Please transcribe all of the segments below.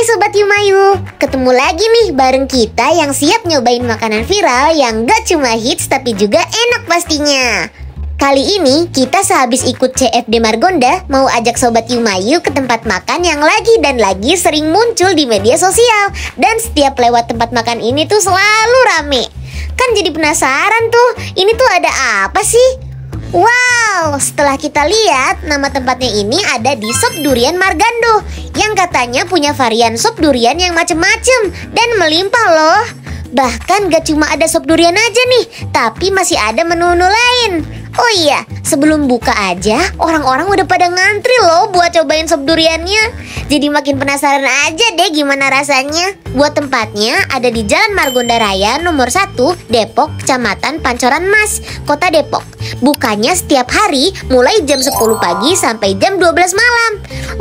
Hai Sobat Yumayu, ketemu lagi nih bareng kita yang siap nyobain makanan viral yang gak cuma hits tapi juga enak pastinya. Kali ini kita sehabis ikut CFD Margonda mau ajak Sobat Yumayu ke tempat makan yang lagi dan lagi sering muncul di media sosial. Dan setiap lewat tempat makan ini tuh selalu rame. Kan jadi penasaran tuh, ini tuh ada apa sih? Wow, setelah kita lihat, nama tempatnya ini ada di Sop Durian Margando yang katanya punya varian sop durian yang macem-macem dan melimpah loh. Bahkan gak cuma ada sop durian aja nih, tapi masih ada menu-menu lain. Oh iya, sebelum buka aja, orang-orang udah pada ngantri loh buat cobain sop duriannya. Jadi makin penasaran aja deh gimana rasanya. Buat tempatnya ada di Jalan Margonda Raya nomor 1, Depok, Kecamatan Pancoran Mas, Kota Depok. Bukanya setiap hari mulai jam 10 pagi sampai jam 12 malam.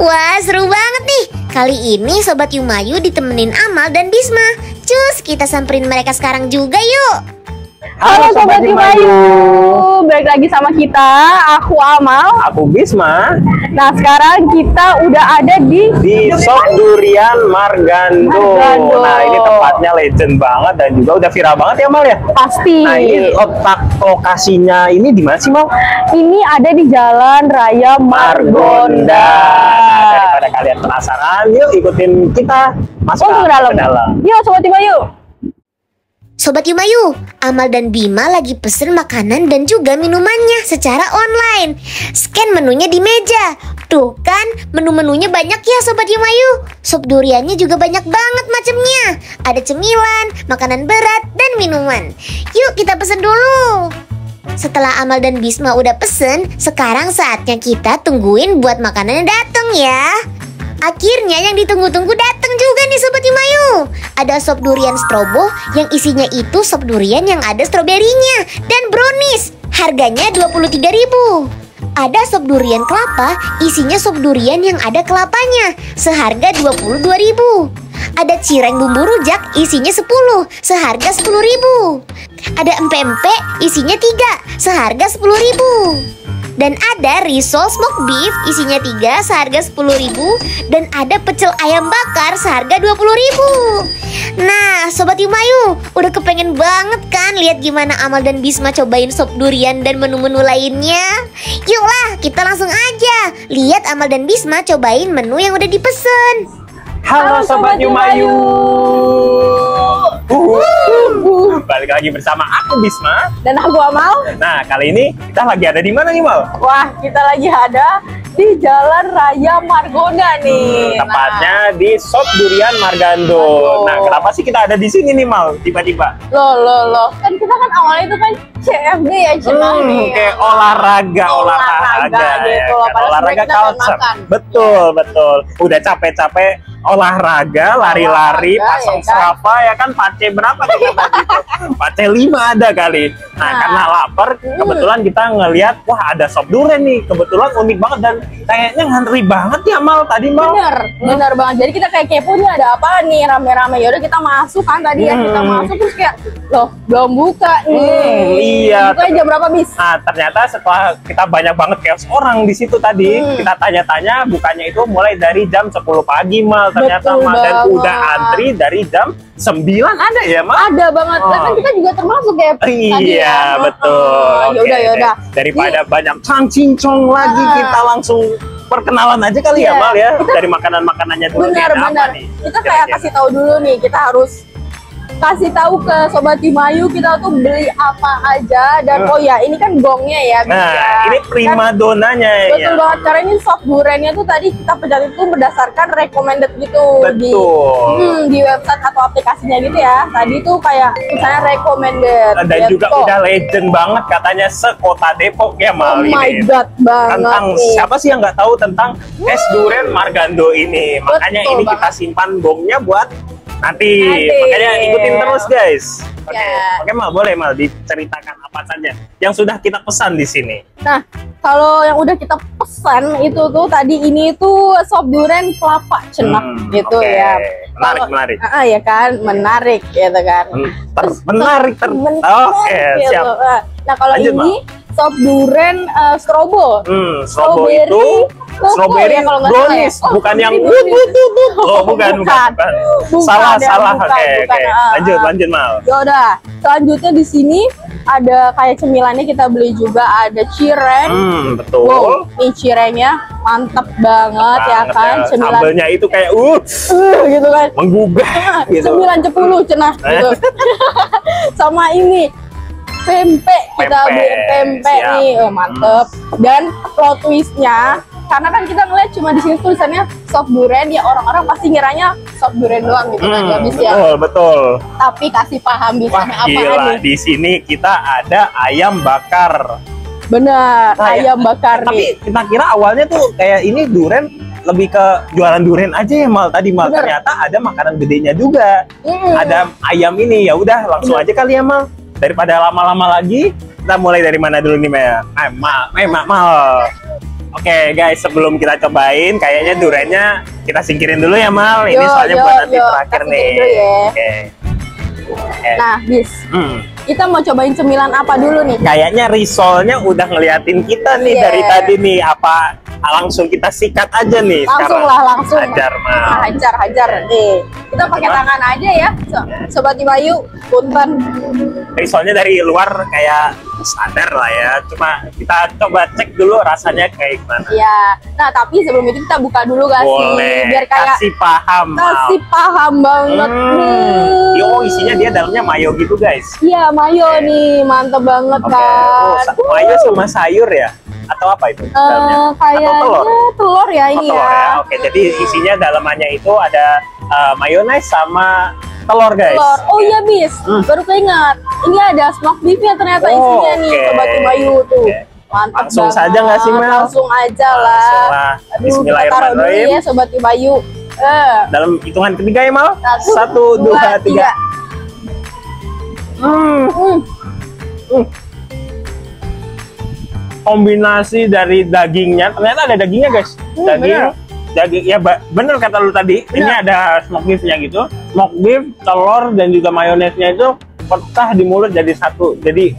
Wah, seru banget nih. Kali ini Sobat Yumayu ditemenin Amal dan Bisma. Cus, kita samperin mereka sekarang juga yuk. Halo Sobat Yumayu, balik lagi sama kita, aku Amal, aku Bisma. Nah sekarang kita udah ada di Sop Durian Margando. Nah ini tempatnya legend banget dan juga udah viral banget ya Mal ya? Pasti. Nah ini lokasinya ini di mana sih Mal? Ini ada di Jalan Raya Margonda. Nah, daripada kalian penasaran, yuk ikutin kita masuk ke dalam. Yuk Sobat Yumayu. Sobat Yumayu, Amal dan Bima lagi pesen makanan dan juga minumannya secara online. Scan menunya di meja. Tuh kan, menu-menunya banyak ya Sobat Yumayu. Sop duriannya juga banyak banget macamnya. Ada cemilan, makanan berat, dan minuman. Yuk kita pesen dulu. Setelah Amal dan Bisma udah pesen, sekarang saatnya kita tungguin buat makanannya datang ya. Akhirnya yang ditunggu-tunggu datang juga nih Sobat Yumayu. Ada sop durian strobo yang isinya itu sop durian yang ada stroberinya dan brownies. Harganya 23.000. Ada sop durian kelapa, isinya sop durian yang ada kelapanya, seharga 22.000. Ada cireng bumbu rujak, isinya 10, seharga 10.000. Ada empek-empek, isinya 3, seharga 10.000. Dan ada risol smoke beef, isinya 3, seharga 10.000. Dan ada pecel ayam bakar seharga 20.000. Nah, Sobat Yumayu, udah kepengen banget kan lihat gimana Amal dan Bisma cobain sop durian dan menu-menu lainnya? Yuklah, kita langsung aja lihat Amal dan Bisma cobain menu yang udah dipesen. Halo Sobat Yumayu. Balik lagi bersama aku Bisma dan aku Amal. Nah kali ini kita lagi ada di mana nih Mal? Wah, kita lagi ada di Jalan Raya Margonda nih. Tepatnya di Sop Durian Margando. Nah kenapa sih kita ada di sini nih Mal? Tiba-tiba. Loh. Kan kita kan awalnya itu kan CFD ya nih. Kayak olahraga gitu. Ya, kan? Olahraga culture. Betul. Udah capek-capek olahraga, lari-lari, pasang serapa ya kan, pace berapa kita tadi itu? Pace 5 ada kali. Nah, karena lapar, kebetulan kita ngelihat, wah ada sop durian nih. Kebetulan unik banget dan kayaknya ngantri banget ya Mal tadi Mal. Bener banget. Jadi kita kayak kepo nih ada apa nih rame-rame. Yaudah kita masuk kan tadi ya, kita masuk terus kayak loh belum buka nih. Iya. Bukanya jam berapa Bis? Nah ternyata setelah kita banyak banget chaos orang di situ tadi, kita tanya-tanya bukanya itu mulai dari jam 10 pagi Mal. Ternyata Mal, dan udah antri dari jam 9 ada ya Mal? Ada banget. Kan kita juga termasuk ya. Iya betul. Yaudah. Daripada banyak cincong lagi, kita langsung perkenalan aja kali ya Mal ya. Dari makanan-makanannya dulu. Benar. Kita kayak kasih tahu dulu nih, kita harus kasih tahu ke Sobat Yumayu kita tuh beli apa aja. Dan oh ya ini kan gongnya ya. Nah ini prima donanya ya. Betul banget, karena ini sop duriannya tuh tadi kita pencari itu berdasarkan recommended gitu. Betul. Di website atau aplikasinya gitu ya. Tadi tuh kayak misalnya recommended. Dan juga udah legend banget katanya sekota Depok ya Mal. Oh my god banget. Tentang siapa sih yang nggak tahu tentang es durian Margando ini. Makanya ini kita simpan gongnya buat nanti. Makanya ikutin terus guys. Oke Mal, boleh Mal diceritakan apa saja yang sudah kita pesan di sini. Nah, kalau yang udah kita pesan itu tuh tadi ini tuh sop durian kelapa cenak gitu ya. Menarik. Ya kan, menarik gitu kan. Menarik. Oke, siap. Nah, kalau ini sop duren strobo. Strobo itu strawberry ya, kalau nggak salah ya. brownies, Oh, bukan yang ini brownies. Oh, bukan. Bukan, Salah. bukan, Oke. bukan. Lanjut Mal. Yaudah, selanjutnya di sini ada kayak cemilannya kita beli juga, ada cireng. Betul. Wow, ini cirengnya mantep banget ya kan, cemilan Sambelnya itu kayak gitu kan, menggugah gitu. 9-10 cenah gitu. Sama ini pempek, kita beli pempek siap. nih, mantep. Dan plot twistnya, karena kan kita ngeliat cuma di sini tulisannya sop duren, ya orang-orang pasti ngiranya sop duren doang gitu kan, ya bis ya. Betul. Tapi kasih paham di Wah, sana apa gila, nih? di sini kita ada ayam bakar. Bener, Nah, ayam bakar nih. Tapi kita kira awalnya tuh kayak ini duren lebih ke jualan duren aja ya Mal tadi Mal. Bener. Ternyata ada makanan gedenya juga. Ada ayam ini, ya udah langsung aja kali ya Mal. Daripada lama-lama lagi, kita mulai dari mana dulu nih Mal? Mal. Oke guys, sebelum kita cobain, kayaknya durennya kita singkirin dulu ya Mal. Ini soalnya buat nanti terakhir kita nih. singkirin dulu ya. Oke. Nah, bis, kita mau cobain cemilan apa dulu nih? Kayaknya risolnya udah ngeliatin kita nih dari tadi nih. Apa langsung kita sikat aja nih? Langsung lah, langsung. Hajar Mal. Hajar nih. Kita pakai tangan aja ya, Sobat Imayu, punten. Risolnya dari luar kayak standar lah ya. Cuma kita coba cek dulu rasanya kayak gimana. Iya. Nah, tapi sebelum itu kita buka dulu gak sih? Boleh. Biar kayak kasih paham. Mal. kasih paham banget. Yo, isinya dia dalamnya mayo gitu guys. Iya, mayo nih, mantep banget kan. Mayo sama sayur ya? Atau apa itu dalamnya? Kayaknya Atau telur? telur ya ini Telur ya. ya. Oke, jadi isinya dalamannya itu ada mayones sama telur guys. Telur. Oh iya bis, baru keinget. Ini ada smoke beef-nya ternyata isinya nih, oke. Sobat Imayu tuh. Oke. Mantap Langsung banget. saja nggak sih, Mel? Langsung aja lah. Langsung lah. Aduh, kita taruh dulu Bismillahirrahmanirrahim. ya Sobat Imayu. Dalam hitungan ketiga ya Mal? 1, 2, 3. Kombinasi dari dagingnya, ternyata ada dagingnya guys. Daging ya bener kata lu tadi. Bener. Ini ada smoke beefnya gitu, smoke beef, telur dan juga mayonesnya itu pecah di mulut jadi satu. Jadi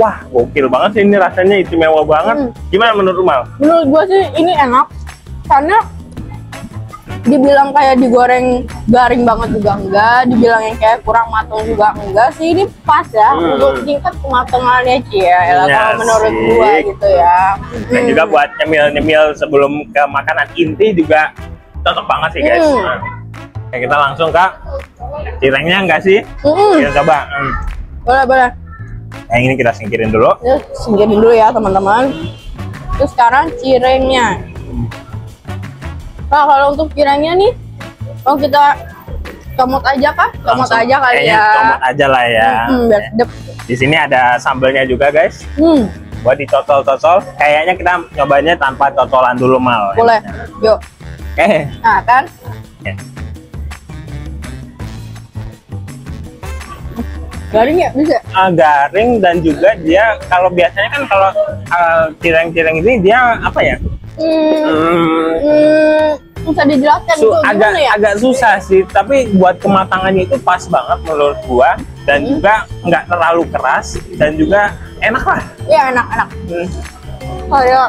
wah gokil banget sih ini, rasanya istimewa banget. Gimana menurut Mal? Menurut gua sih ini enak karena dibilang kayak digoreng garing banget juga enggak, dibilang yang kayak kurang matang juga enggak sih, ini pas ya untuk tingkat kematangannya sih ya, kalau menurut gua gitu ya. Dan juga buat nyemil-nyemil sebelum ke makanan inti juga cocok banget sih guys. Nah, kita langsung ke cirengnya enggak sih? Kita coba. Boleh. Yang ini kita singkirin dulu. Ya, singkirin dulu ya teman-teman. Terus sekarang cirengnya. Nah, kalau untuk cirengnya nih, mau kita comot aja kah? Comot aja kali kayaknya ya. comot aja lah ya. Biar sedep. Di sini ada sambelnya juga guys. Buat dicocol-cocol. Kayaknya kita nyobanya tanpa cocolan dulu Mal. Boleh. Yuk. Oke. Nah, kan? Ya. Garing ya bisa. Garing dan juga dia kalau biasanya kan kalau cireng-cireng ini dia apa ya? Bisa dijelaskan itu gimana ya? Agak susah sih, tapi buat kematangannya itu pas banget menurut gua, dan juga nggak terlalu keras dan juga enak lah. Iya, enak. Kayak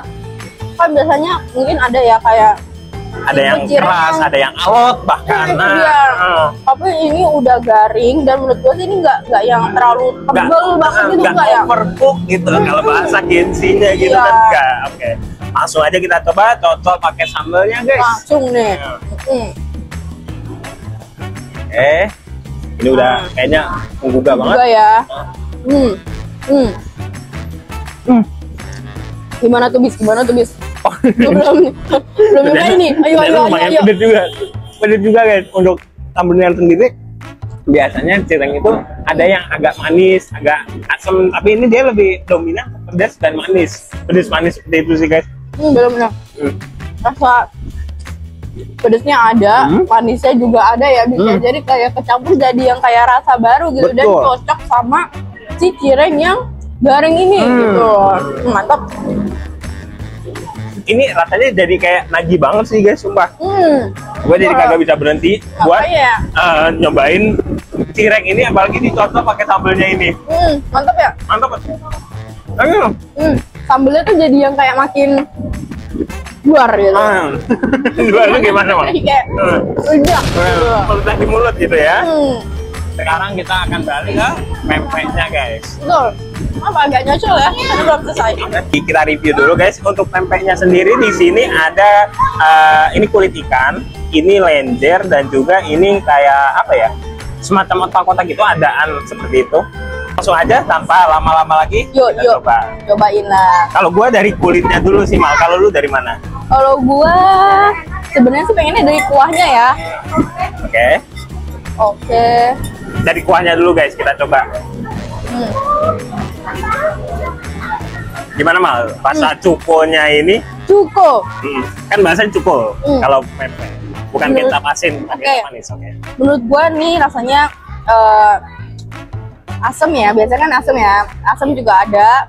kan biasanya mungkin ada ya kayak Ada yang keras, ada yang alot bahkan. itu dia. Tapi ini udah garing dan menurut gua sih ini nggak yang terlalu tebel banget gitu, nggak ya? overcook gitu kalau bahasa Gensinya gitu Iya. kan enggak. Oke. Langsung aja kita coba cocol pakai sambelnya guys. Langsung nih. Ini udah kayaknya menggugah banget. Juga ya. Gimana tuh bis? belum nyobain nih. Ayo. Pedes juga guys. Untuk sambelnya sendiri biasanya cireng itu ada yang agak manis, agak asam, tapi ini dia lebih dominan pedas dan manis. Pedas manis seperti itu sih guys. Bener-bener. Rasa pedesnya ada, manisnya juga ada ya, bisa jadi kayak kecampur jadi yang kayak rasa baru gitu. Betul. Dan cocok sama si cireng yang garing ini gitu. Mantap. Ini rasanya jadi kayak nagih banget sih guys, sumpah. Gue jadi kagak bisa berhenti buat nyobain cireng ini, apalagi dicocol pakai sambelnya ini. Mantap ya. Mantap. Sambelnya tuh jadi yang kayak makin luar gitu. Luar itu gimana, Bang? Kayak udah. Meledak di mulut gitu ya. Sekarang kita akan balik ke pempeknya, guys. Betul. Apa agak nyocol ya? Karena belum selesai. Kita review dulu, guys. Untuk pempeknya sendiri di sini ada ini kulit ikan, ini lenjer, dan juga ini kayak apa ya? Semacam otak-otak gitu, adaan seperti itu. Langsung aja tanpa lama-lama lagi. Yuk. Coba. Cobain lah. Kalau gua dari kulitnya dulu sih, Mal. Kalau lu dari mana? Kalau gua sebenarnya sih pengennya dari kuahnya ya. Oke. Dari kuahnya dulu, guys. Kita coba. Gimana, Mal? Rasa cukonya ini? Cuko. Kan bahasanya cuko. Kalau pempek. Bukan kecap asin, tapi manis. Menurut gua nih rasanya asem ya. Biasanya kan asem ya. Asem juga ada.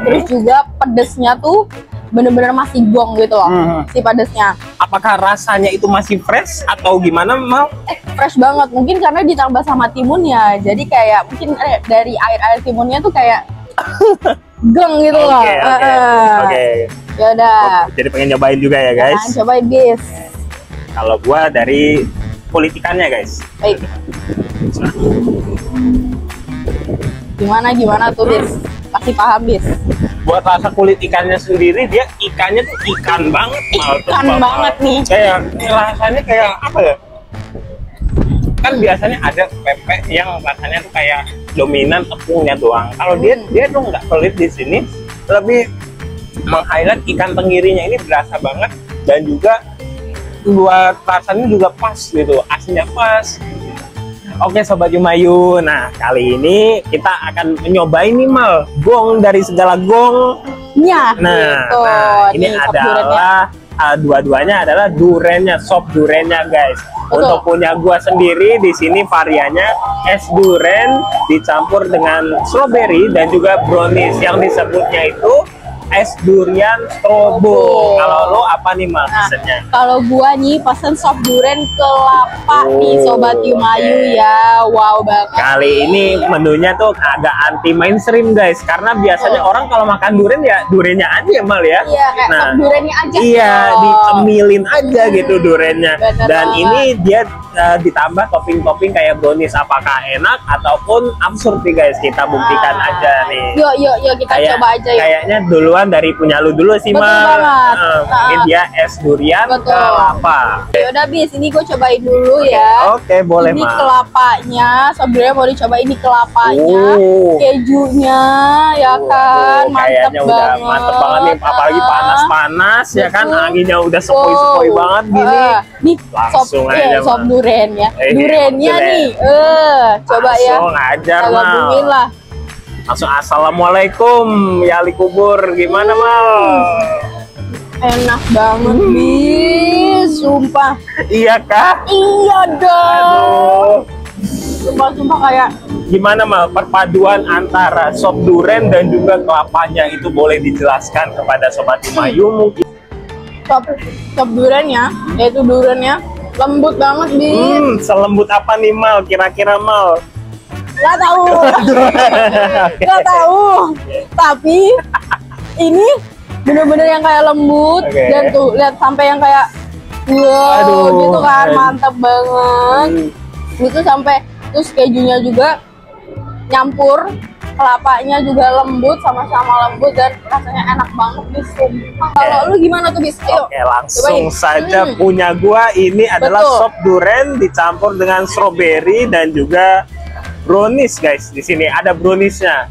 Terus juga pedesnya tuh bener-bener masih gong gitu loh, si pedesnya. Apakah rasanya itu masih fresh atau gimana, Mal? Fresh banget, mungkin karena ditambah sama timunnya. Jadi kayak mungkin dari air timunnya tuh kayak gong gitu loh. Oke. Yaudah. Jadi pengen nyobain juga ya, guys. Nah, cobain, bis. Kalau gua dari kulit ikannya, guys. Baik. Gimana tuh, bis? Pasti paham, bis. Buat rasa kulit ikannya sendiri, dia ikannya tuh ikan banget. Ikan banget nih. Kayak rasanya kayak apa ya? Kan biasanya ada pempek yang rasanya tuh kayak dominan tepungnya doang. Kalau dia tuh nggak pelit di sini, lebih meng-highlight ikan tenggirinya ini berasa banget, dan juga buat rasanya juga pas gitu, asinnya pas. Oke, Sobat Yumayu, nah kali ini kita akan nyobain nih, Mal, gong dari segala gongnya. Nah, ini adalah dua-duanya adalah durennya, sop durennya, guys. Betul. Untuk punya gua sendiri di sini variannya es duren dicampur dengan strawberry dan juga brownies, yang disebutnya itu es durian strobo. Kalau lo apa nih, Mal, pesennya? Kalau gua nih pesen sop duren kelapa nih, Sobat Yumayu ya. Wow banget. Kali ini menunya tuh agak anti mainstream, guys, karena biasanya orang kalau makan durian ya durennya aja ya, Mal ya. Iya, kayak sop durennya aja. Iya, dicemilin aja gitu durennya. Bener Dan banget. ini dia ditambah topping-topping kayak brownies. Apakah enak ataupun absurd nih, guys? Kita buktikan aja nih. Yuk kita coba aja yuk. Kayaknya duluan dari punya lu dulu sih, Betul Mal. banget. Ini dia es durian kelapa. Yaudah, bis, ini gue cobain dulu ya. Oke, boleh, Ini Mal. kelapanya, sebenarnya mau dicoba ini kelapanya, kejunya, ya kan, mantep kayaknya udah banget. mantep banget nih, apalagi panas-panas ya kan, anginnya udah sepoi-sepoi banget gini. Nih, Langsung aja, sop Mal. duren ya. Durennya duren. nih, coba ya. Langsung ajar, Kita Mal. gabungin lah. Langsung assalamualaikum ya Ali kubur, gimana, Mal? Enak banget, bis, sumpah. Iya kah? Iya dong. Sumpah kayak Gimana, Mal, perpaduan antara sop duren dan juga kelapanya itu boleh dijelaskan kepada Sobat Yumayu mungkin? sop durennya, yaitu durennya lembut banget, bis. Selembut apa nih, Mal, kira-kira, Mal? Gak tahu. Gak tahu. Tapi ini bener-bener yang kayak lembut. Dan tuh lihat sampai yang kayak wow, gitu kan, mantap banget. Itu sampai terus kejunya juga nyampur, kelapanya juga lembut, sama-sama lembut dan rasanya enak banget, bis. Kalau lu gimana tuh, bis? Ayo. Oke, langsung cobain. saja punya gua ini adalah sop duren dicampur dengan strawberry dan juga brownies, guys. Di sini ada browniesnya.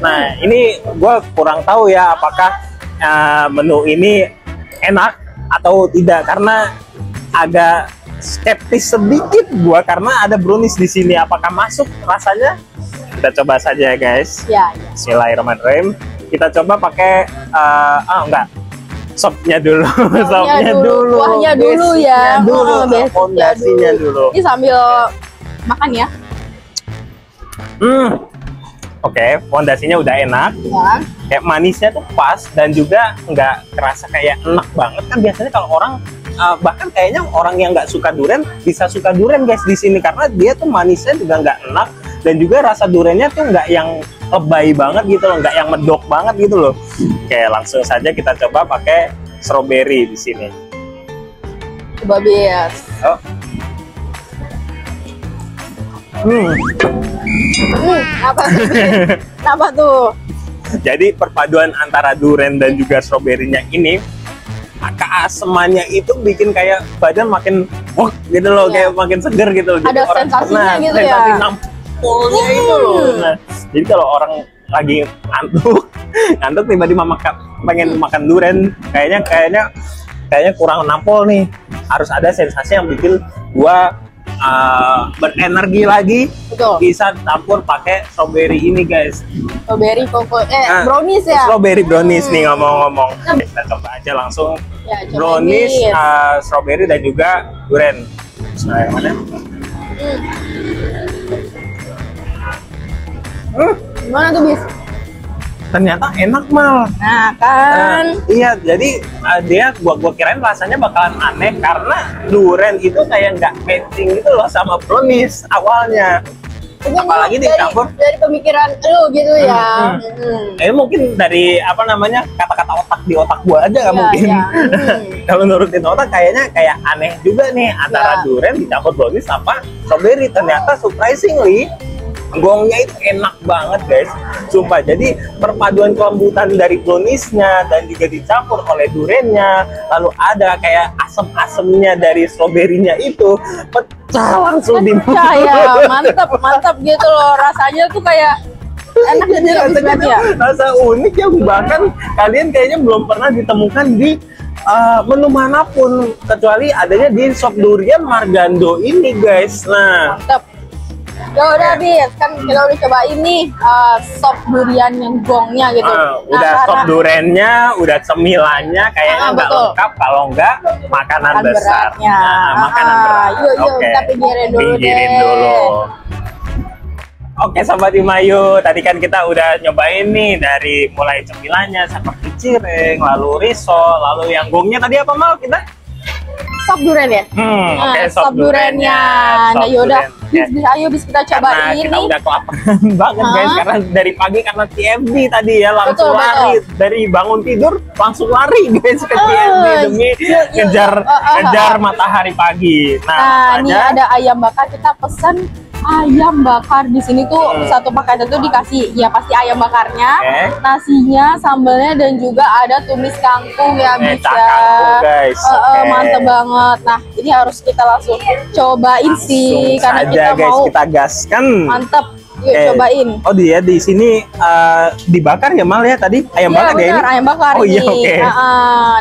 Nah, ini gue kurang tahu ya apakah menu ini enak atau tidak, karena agak skeptis sedikit gue karena ada brownies di sini. Apakah masuk rasanya? Kita coba saja, guys. Ya. Bismillahirrahmanirrahim. Kita coba pakai enggak. Sopnya dulu, sopnya dulu, kuahnya dulu ya, fondasinya dulu. Ini sambil makan ya. Oke, fondasinya udah enak. Ya. Kayak manisnya tuh pas dan juga nggak kerasa kayak enak banget. Kan biasanya kalau orang bahkan kayaknya orang yang nggak suka durian bisa suka durian, guys, di sini karena dia tuh manisnya juga nggak enak dan juga rasa duriannya tuh nggak yang lebay banget gitu loh, nggak yang medok banget gitu loh. Oke, langsung saja kita coba pakai strawberry di sini. Coba bias. Oh. Apa tuh? Apa tuh? Jadi perpaduan antara durian dan juga stroberinya ini, keasemannya itu bikin kayak badan makin gitu loh, kayak makin seger gitu loh. Jadi Ada sensasinya gitu ya. Sensasi nampolnya itu loh. Nah, jadi kalau orang lagi ngantuk tiba-tiba pengen makan durian, kayaknya kurang nampol nih. Harus ada sensasi yang bikin gua berenergi lagi. Betul. Bisa campur pakai strawberry ini guys. Strawberry koko brownies ya. Strawberry brownies nih ngomong-ngomong. Kita coba aja langsung Ya, coba brownies, Bis. strawberry dan juga durian. Nah, yang mana? Gimana tuh bis? Ternyata enak mal. Nah kan. Iya, jadi gua kirain rasanya bakalan aneh karena durian itu kayak nggak matching gitu loh sama brownies awalnya. Apalagi dicampur dari pemikiran lu gitu ya. Mungkin dari apa namanya kata-kata otak di otak gua aja nggak mungkin. Kalau nurutin otak kayaknya kayak aneh juga nih antara durian dicampur brownies sama strawberry. Ternyata surprisingly gongnya itu enak banget guys, sumpah. Jadi perpaduan kelembutan dari browniesnya dan juga dicampur oleh duriannya, lalu ada kayak asam-asamnya dari stroberinya itu pecah langsung di mulut. Ya, mantap gitu loh, rasanya tuh kayak enak gitu ya. Rasa unik yang bahkan kalian kayaknya belum pernah ditemukan di menu manapun kecuali adanya di shop durian Margando ini guys. Nah, mantap. Ya udah bis, kan kita udah coba ini sop durian yang gongnya gitu. Udah sop duriannya, udah cemilannya kayaknya nggak lengkap kalau nggak makanan besar. Nah, makanan berat. Yuk, kita pinggirin dulu. Oke Sobat Imayu, tadi kan kita udah nyobain nih dari mulai cemilannya seperti cireng, lalu risol, lalu yang gongnya tadi apa Mal kita? Sop durian ya? Oke, sop duriannya. Nah yaudah, ayo bis kita cobain ini. Kita nih. udah kelaparan banget guys, karena dari pagi karena TFD tadi ya langsung lari. Dari bangun tidur langsung lari guys ke TFD demi ngejar matahari pagi. Nah ini ada ayam bakar, kita pesen ayam bakar di sini tuh satu paket itu dikasih ya pasti ayam bakarnya, nasinya, sambalnya dan juga ada tumis kangkung ya bisa. Guys. Mantep banget. Nah ini harus kita langsung cobain sih karena kita guys, mau kita gaskan. Mantep. Yuk cobain. Oh dia di sini dibakar ya Mal ya tadi ayam bakar ya ini? Ayam bakar oh, nih. Iya,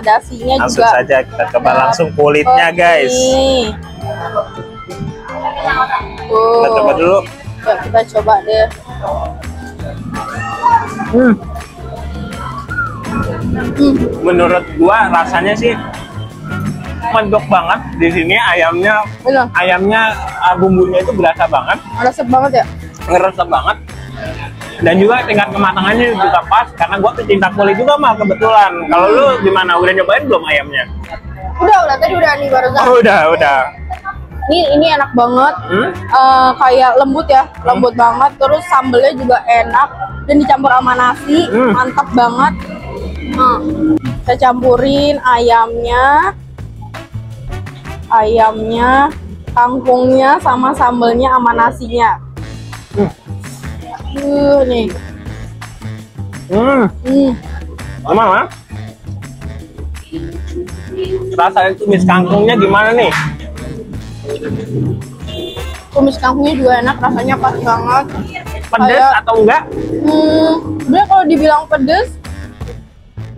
dasinya langsung juga. Saja kita coba langsung kulitnya guys. Kita coba dulu. Kita coba deh. Menurut gua rasanya sih mendok banget di sini ayamnya. Ayamnya bumbunya itu berasa banget. Resep banget ya? Ngeresep banget. Dan juga tingkat kematangannya juga pas karena gua pecinta kulit juga Mal kebetulan. Kalau lu gimana? Udah nyobain belum ayamnya? Udah tadi udah nih barusan. Oh, udah. Ini enak banget, kayak lembut ya, lembut banget. Terus sambelnya juga enak dan dicampur sama nasi, mantap banget. Kita campurin ayamnya, kangkungnya sama sambelnya sama nasinya. Nih. Gimana? Rasanya tumis kangkungnya gimana nih? Tumis kangkungnya juga enak, rasanya pas banget. Pedes atau enggak? Sebenarnya kalau dibilang pedes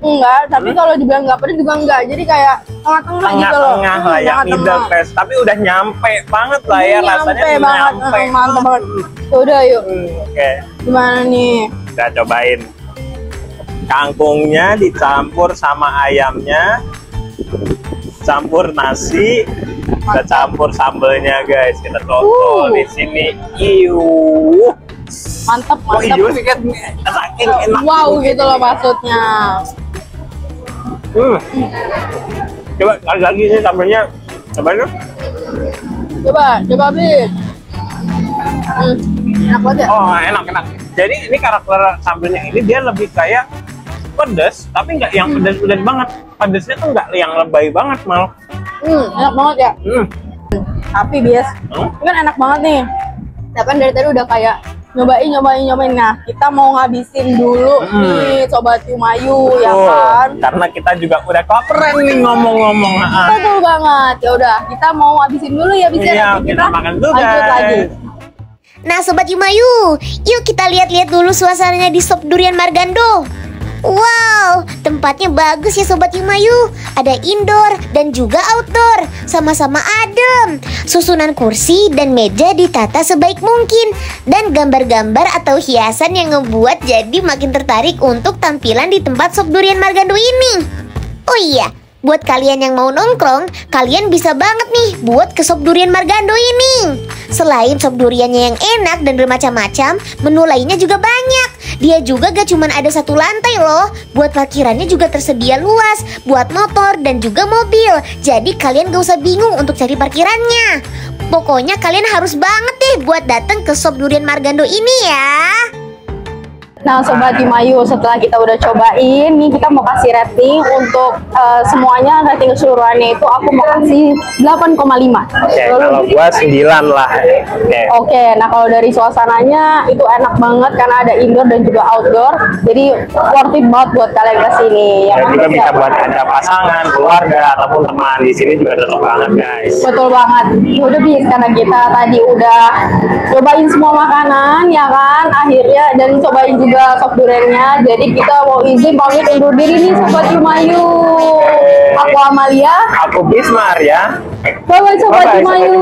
enggak, tapi kalau dibilang enggak pedes juga enggak. Jadi kayak tengah-tengah gitu loh. Tengah lah ya, middle class. Tapi udah nyampe banget lah ya rasanya. Nyampe. Mantap banget. Udah yuk. Oke. Gimana nih? Kita cobain. Kangkungnya dicampur sama ayamnya, campur nasi, kita campur sambelnya guys. Kita tonton di sini. Mantap. Sih kan saking enak. Wow gitu loh maksudnya. Coba kali lagi nih sambelnya. Cobain. Coba Bis. Enak banget ya? Oh enak. Jadi ini karakter sambelnya ini dia lebih kayak pedas, tapi nggak yang pedas-pedas banget. Pedasnya tuh nggak yang lebay banget mal. Enak banget ya. Tapi bias, ini kan enak banget nih. Tapi kan dari tadi udah kayak nyobain. Nah, kita mau ngabisin dulu nih Sobat Yumayu ya kan. Karena kita juga udah kelaparan nih ngomong-ngomong. Betul banget. Ya udah, kita mau ngabisin dulu ya bisa. Iya, kita makan dulu lanjut lagi. guys. Nah Sobat Yumayu, yuk kita lihat-lihat dulu suasananya di Sop Durian Margando. Wow, tempatnya bagus ya Sobat Yumayu. Ada indoor dan juga outdoor, sama-sama adem. Susunan kursi dan meja ditata sebaik mungkin, dan gambar-gambar atau hiasan yang ngebuat jadi makin tertarik untuk tampilan di tempat Sop Durian Margando ini. Oh iya, buat kalian yang mau nongkrong, kalian bisa banget nih buat ke Sop Durian Margando ini. Selain sop duriannya yang enak dan bermacam-macam, menu lainnya juga banyak. Dia juga gak cuma ada satu lantai loh. Buat parkirannya juga tersedia luas buat motor dan juga mobil. Jadi kalian gak usah bingung untuk cari parkirannya. Pokoknya kalian harus banget deh buat datang ke Sop Durian Margando ini ya. Nah Sobat Yumayu, setelah kita udah cobain, nih kita mau kasih rating untuk semuanya, rating keseluruhannya itu aku mau kasih 8,5. Oke, kalau gua 9 lah. Oke, nah kalau dari suasananya itu enak banget karena ada indoor dan juga outdoor. Jadi worth it banget buat kalian kesini. Ya juga bisa buat ada pasangan, keluarga ataupun teman di sini juga cocok banget guys. Betul banget. Ya udah bis, karena kita tadi udah cobain semua makanan ya kan, akhirnya dan cobain juga sop duriannya. Jadi kita mau izin pamit undur diri nih Sobat Yumayu. Aku Amalia. Aku Bismar ya. Bye bye Sobat Yumayu.